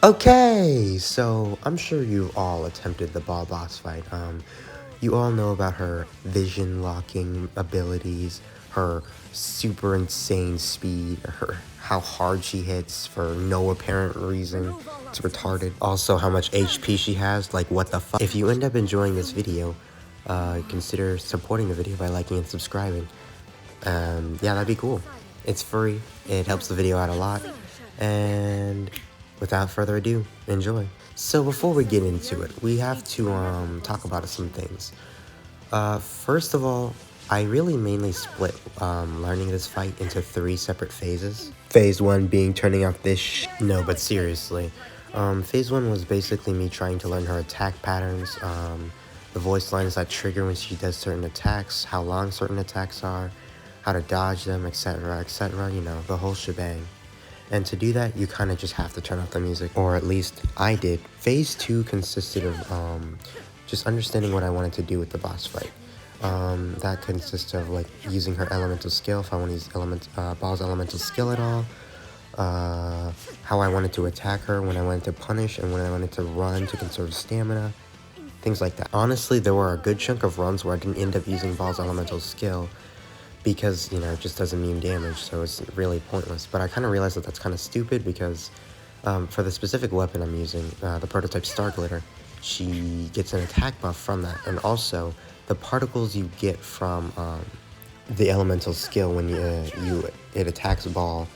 Okay, so I'm sure you've all attempted the Baal boss fight. You all know about her vision locking abilities, her super insane speed, how hard she hits for no apparent reason. It's retarded. Also, how much HP she has. Like, what the fuck? If you end up enjoying this video, consider supporting the video by liking and subscribing. Yeah, that'd be cool. It's free. It helps the video out a lot. And without further ado, enjoy. So before we get into it, we have to talk about some things. First of all, I really mainly split learning this fight into 3 separate phases. Phase 1 being turning off this No, but seriously. Phase 1 was basically me trying to learn her attack patterns, the voice lines that trigger when she does certain attacks, how long certain attacks are, how to dodge them, etc., etc., you know, the whole shebang. And to do that, you kind of just have to turn off the music, or at least I did. Phase 2 consisted of just understanding what I wanted to do with the boss fight. That consists of like using her elemental skill, if I want to use Baal's elemental skill at all, how I wanted to attack her, when I wanted to punish, and when I wanted to run to conserve stamina, things like that. Honestly, there were a good chunk of runs where I didn't end up using Baal's elemental skill, because, you know, it just doesn't mean damage, so it's really pointless. But I kind of realized that that's kind of stupid, because for the specific weapon I'm using, the prototype Star Glitter, she gets an attack buff from that, and also the particles you get from the elemental skill when it attacks Baal,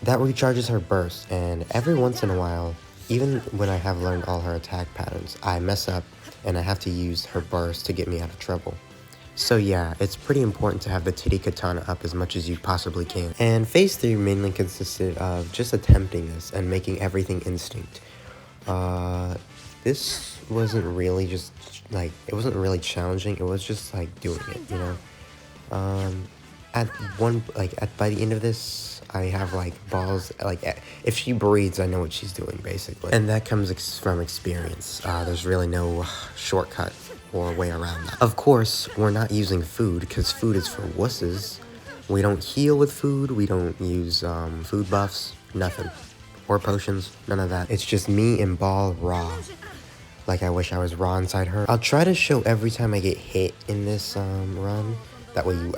that recharges her burst. And every once in a while, even when I have learned all her attack patterns, I mess up and I have to use her burst to get me out of trouble. So yeah, it's pretty important to have the titty katana up as much as you possibly can. And phase 3 mainly consisted of just attempting this and making everything instinct. This wasn't really just like, it wasn't really challenging, it was just like doing it, you know. By the end of this, I have like Baal's, like, if she breathes, I know what she's doing basically. And that comes from experience. There's really no shortcut or way around that. Of course, we're not using food, because food is for wusses. We don't heal with food, we don't use food buffs, nothing. Or potions, none of that. It's just me and Baal raw. Like, I wish I was raw inside her. I'll try to show every time I get hit in this run. That way you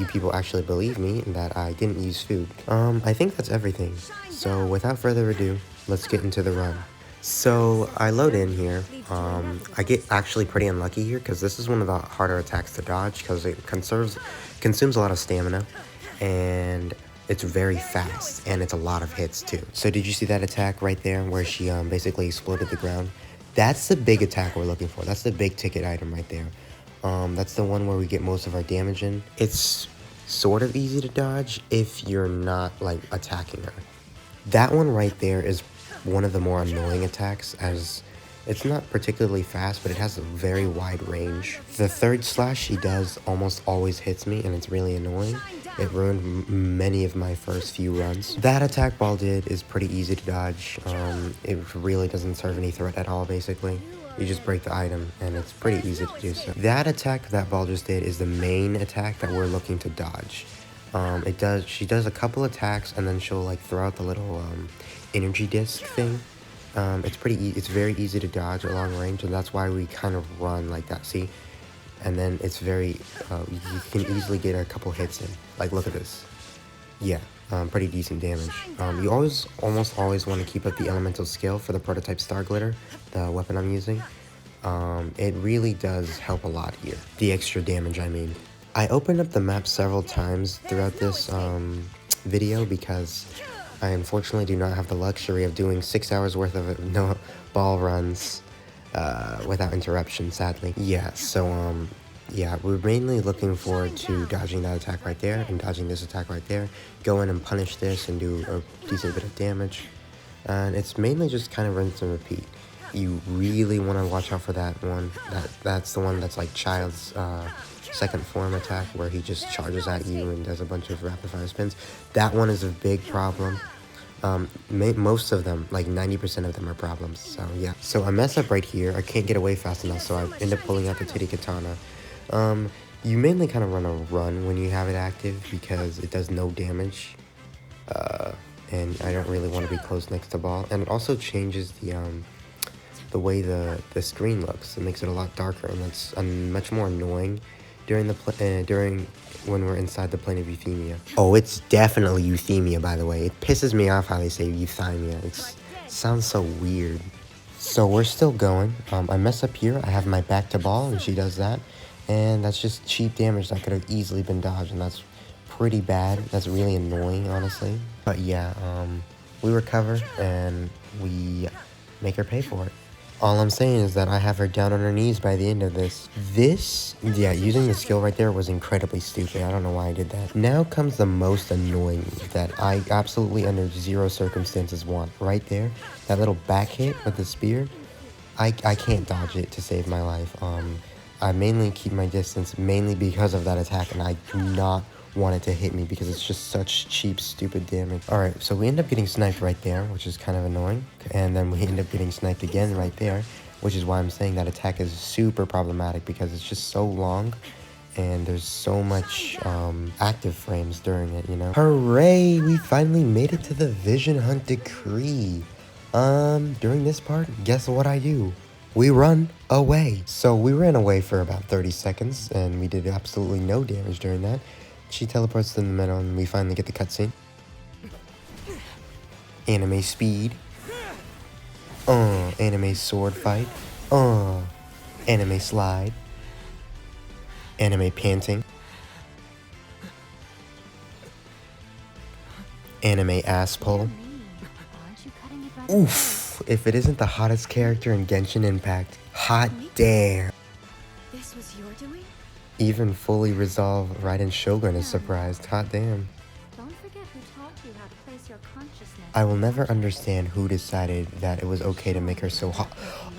people actually believe me that I didn't use food. I think that's everything. So without further ado, let's get into the run. So I load in here. I get actually pretty unlucky here, because this is one of the harder attacks to dodge, because it consumes a lot of stamina, and it's very fast, and it's a lot of hits too. So did you see that attack right there where she basically exploded the ground? That's the big attack we're looking for. That's the big ticket item right there. That's the one where we get most of our damage in. It's sort of easy to dodge if you're not like attacking her. That one right there is one of the more annoying attacks, as it's not particularly fast, but it has a very wide range. The third slash she does almost always hits me, and it's really annoying. It ruined many of my first few runs. That attack Baal did is pretty easy to dodge. It really doesn't serve any threat at all, basically. You just break the item, and it's pretty easy to do so. That attack that Baal just did is the main attack that we're looking to dodge. She does a couple attacks, and then she'll like throw out the little energy disc thing. It's very easy to dodge at long range, and that's why we kind of run like that, see? And then it's very, you can easily get a couple hits in. Like, look at this. Yeah, pretty decent damage. You almost always want to keep up the elemental skill for the prototype Star Glitter, the weapon I'm using. It really does help a lot here. The extra damage, I mean. I opened up the map several times throughout this video, because I unfortunately do not have the luxury of doing 6 hours worth of no Baal runs without interruption, sadly. Yeah, so yeah, we're mainly looking forward to dodging that attack right there and dodging this attack right there. Go in and punish this and do a decent bit of damage. And it's mainly just kind of rinse and repeat. You really want to watch out for that one. That's the one that's like Child's second form attack, where he just charges at you and does a bunch of rapid fire spins. That one is a big problem. Most of them, like 90% of them, are problems. So yeah, so I mess up right here. I can't get away fast enough, so I end up pulling out the titty katana. You mainly kind of run a run when you have it active, because it does no damage. and I don't really want to be close next to Baal. And it also changes the way the screen looks. It makes it a lot darker, and that's much more annoying during when we're inside the plane of euthymia. Oh, it's definitely euthymia, by the way. It pisses me off how they say euthymia. It sounds so weird. So we're still going. I mess up here. I have my back to Baal, and she does that. And that's just cheap damage that could have easily been dodged, and that's pretty bad. That's really annoying, honestly. But yeah, we recover, and we make her pay for it. All I'm saying is that I have her down on her knees by the end of this. Yeah, using the skill right there was incredibly stupid. I don't know why I did that. Now comes the most annoying move that I absolutely under zero circumstances want. Right there, that little back hit with the spear. I can't dodge it to save my life. I mainly keep my distance mainly because of that attack, and I do not want it to hit me because it's just such cheap, stupid damage. Alright, so we end up getting sniped right there, which is kind of annoying. And then we end up getting sniped again right there, which is why I'm saying that attack is super problematic because it's just so long and there's so much active frames during it, you know? Hooray! We finally made it to the Vision Hunt Decree. During this part, guess what I do? We run away. So we ran away for about 30 seconds and we did absolutely no damage during that. She teleports in the middle and we finally get the cutscene. Anime speed. Anime sword fight. Anime slide. Anime panting. Anime ass pull. Oof, if it isn't the hottest character in Genshin Impact. Hot damn. This was your doing? Even fully resolved Raiden Shogun is surprised. Hot damn. Don't forget who taught you how to place your consciousness. I will never understand who decided that it was okay to make her so hot.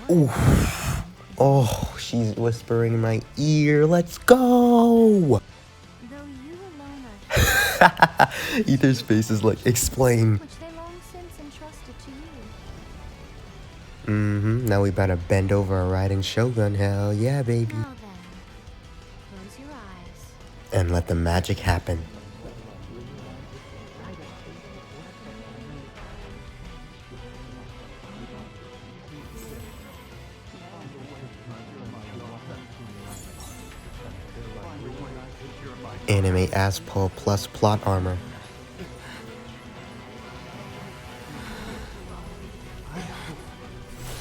Oof. Oh, she's whispering in my ear. Let's go. Though you alone are Ether's face is like, explain. which they long since entrusted to you. Now we better bend over a Raiden Shogun. Hell yeah, baby. Now then, close your eyes. And let the magic happen. Anime ass pull plus plot armor.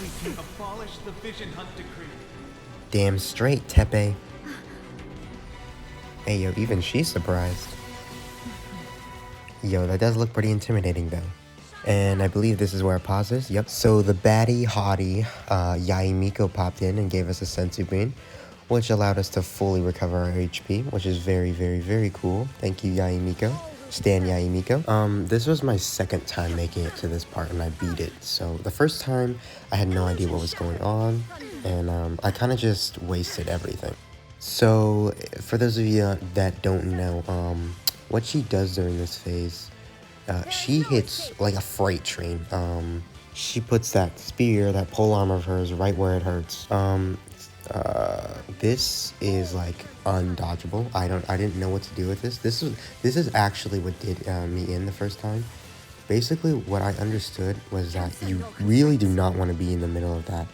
We can abolish the Vision Hunt Decree. Damn straight, Tepe. Hey, yo, even she's surprised. Yo, that does look pretty intimidating, though. And I believe this is where it pauses. Yep. So the baddie, hottie, Yaimiko popped in and gave us a senzu bean, which allowed us to fully recover our HP, which is very, very, very cool. Thank you, Yaimiko. Stan Yaimiko. This was my second time making it to this part, and I beat it. So the first time, I had no idea what was going on, and I kind of just wasted everything. So for those of you that don't know, what she does during this phase, she hits like a freight train. She puts that spear, that pole armor of hers, right where it hurts. This is like undodgeable. I didn't know what to do with this. This is actually what did me in the first time. Basically, what I understood was that you really do not want to be in the middle of that.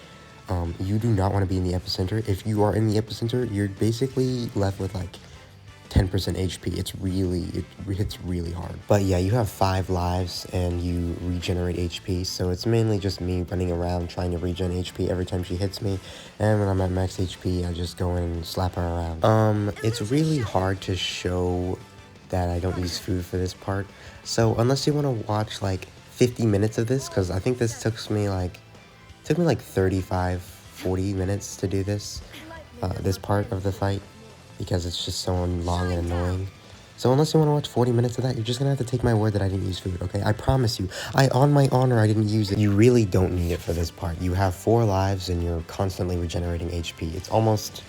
You do not want to be in the epicenter. If you are in the epicenter, you're basically left with like 10% HP. It hits really hard. But yeah, you have 5 lives and you regenerate HP, so it's mainly just me running around trying to regen HP every time she hits me, and when I'm at max HP, I just go in and slap her around. It's really hard to show that I don't use food for this part, so unless you want to watch like 50 minutes of this, because I think this took me like 35-40 minutes to do this part of the fight, because it's just so long and annoying. So unless you want to watch 40 minutes of that, you're just gonna have to take my word that I didn't use food, okay? I promise you, on my honor, I didn't use it. You really don't need it for this part. You have 4 lives and you're constantly regenerating HP. It's almost,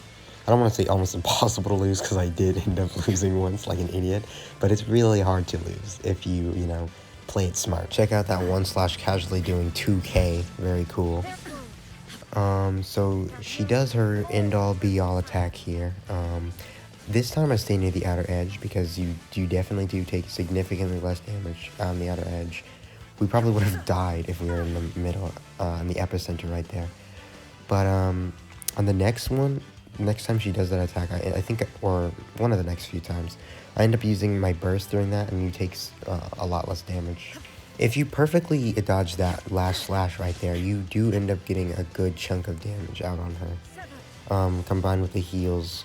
I don't want to say almost impossible to lose, because I did end up losing once like an idiot, but it's really hard to lose if you know, play it smart. Check out that 1/casually doing 2k, very cool. So she does her end-all be-all attack here. This time I stay near the outer edge because you definitely do take significantly less damage on the outer edge We probably would have died if we were in the middle, in the epicenter right there. But on the next one, next time she does that attack, I think, or one of the next few times, I end up using my burst during that, and you take a lot less damage. If you perfectly dodge that last slash right there, you do end up getting a good chunk of damage out on her. Combined with the heals,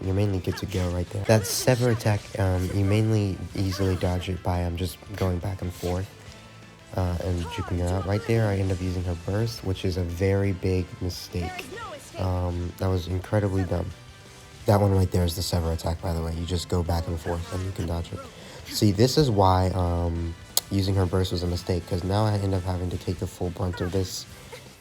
you're mainly good to go right there. That sever attack, you mainly easily dodge it by just going back and forth. And juking her out right there. I end up using her burst, which is a very big mistake. That was incredibly dumb. That one right there is the sever attack, by the way. You just go back and forth and you can dodge it. See, this is why using her burst was a mistake, because now I end up having to take the full brunt of this,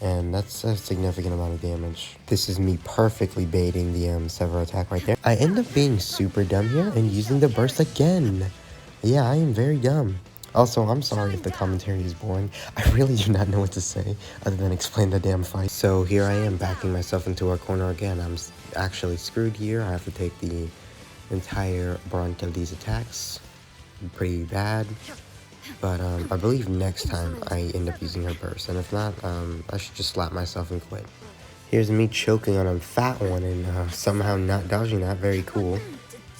and that's a significant amount of damage. This is me perfectly baiting the sever attack right there. I end up being super dumb here and using the burst again. Yeah, I am very dumb. Also, I'm sorry if the commentary is boring. I really do not know what to say other than explain the damn fight. So here I am backing myself into our corner again. I'm actually screwed here. I have to take the entire brunt of these attacks. Pretty bad. But I believe next time I end up using her burst. And if not, I should just slap myself and quit. Here's me choking on a fat one and somehow not dodging that. Very cool.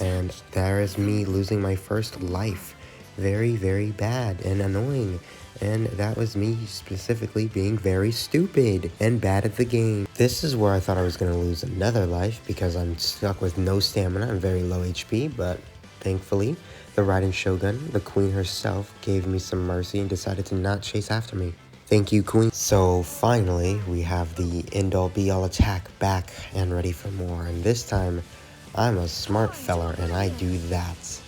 And there is me losing my first life. Very, very bad and annoying. And that was me specifically being very stupid and bad at the game. This is where I thought I was going to lose another life because I'm stuck with no stamina and very low HP, but thankfully, the Raiden Shogun, the queen herself, gave me some mercy and decided to not chase after me. Thank you, queen. So finally, we have the end-all be-all attack back and ready for more. And this time, I'm a smart fella and I do that.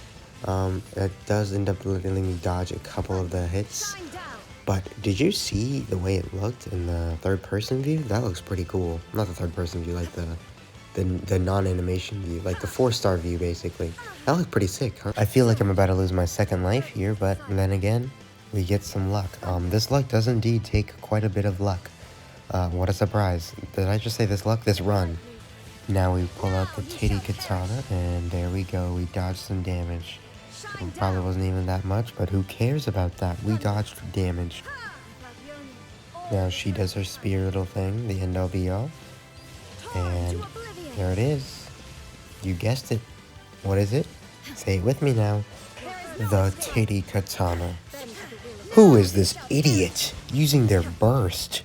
It does end up letting me dodge a couple of the hits, but did you see the way it looked in the third-person view? That looks pretty cool. Not the third-person view, like the non-animation view, like the 4-star view, basically. That looked pretty sick, huh? I feel like I'm about to lose my second life here, but then again, we get some luck. This luck does indeed take quite a bit of luck. What a surprise. Did I just say this luck? This run. Now we pull out the titty katana, and there we go. We dodged some damage. It probably wasn't even that much, but who cares about that? We dodged damage. Now she does her spear little thing, the end-all be-all. And there it is. You guessed it. What is it? Say it with me now. The titty katana. Who is this idiot using their burst?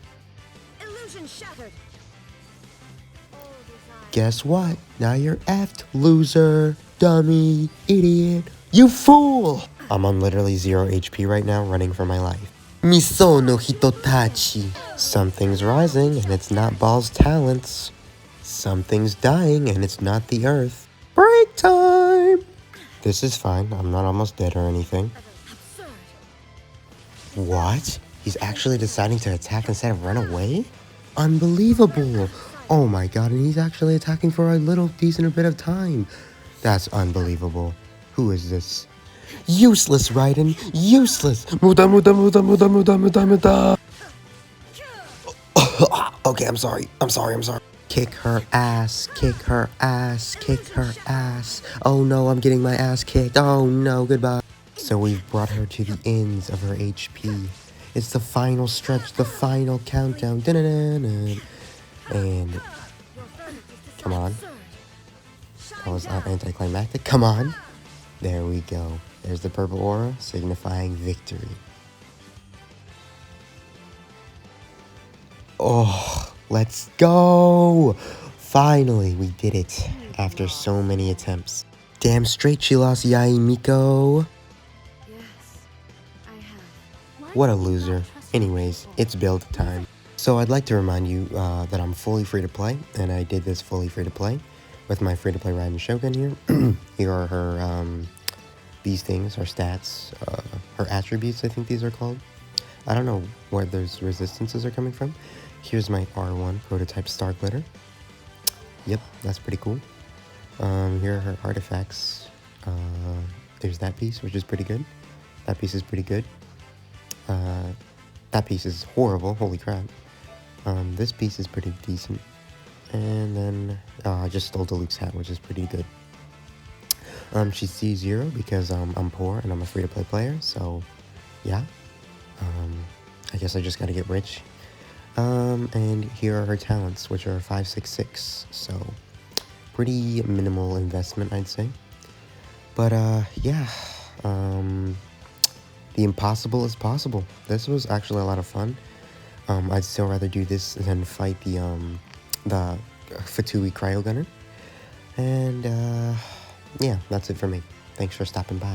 Guess what? Now you're effed, loser, dummy, idiot. You fool! I'm on literally 0 HP right now, running for my life. Miso no hitotachi. Something's rising, and it's not Baal's talents. Something's dying, and it's not the earth. Break time! This is fine. I'm not almost dead or anything. What? He's actually deciding to attack instead of run away? Unbelievable! Oh my god, and he's actually attacking for a little decent bit of time. That's unbelievable. Who is this? Useless, Raiden! Useless! Muda, muda, muda, muda, muda, muda, muda! Okay, I'm sorry. Kick her ass, kick her ass, kick her ass. Oh no, I'm getting my ass kicked. Oh no, goodbye. So we've brought her to the ends of her HP. It's the final stretch, the final countdown. Da-na-na-na. And come on. That was not anticlimactic. Come on. There we go. There's the purple aura, signifying victory. Oh, let's go! Finally, we did it. After so many attempts. Damn straight she lost, Yai Miko. What a loser. Anyways, it's build time. So I'd like to remind you that I'm fully free to play, and I did this fully free to play with my free to play Raiden Shogun here. Here are her these things, her stats, her attributes, I think these are called. I don't know where those resistances are coming from. Here's my R1 prototype Star Glitter. Yep, that's pretty cool. Here are her artifacts. There's that piece, which is pretty good. That piece is pretty good. That piece is horrible, holy crap. This piece is pretty decent. And then, I just stole Deluxe's hat, which is pretty good. She's C0 because I'm poor and I'm a free-to-play player, so yeah. I guess I just gotta get rich. And here are her talents, which are 566, so pretty minimal investment, I'd say. But, yeah, the impossible is possible. This was actually a lot of fun. I'd still rather do this than fight the F2P Cryo Gunner. And, yeah, that's it for me. Thanks for stopping by.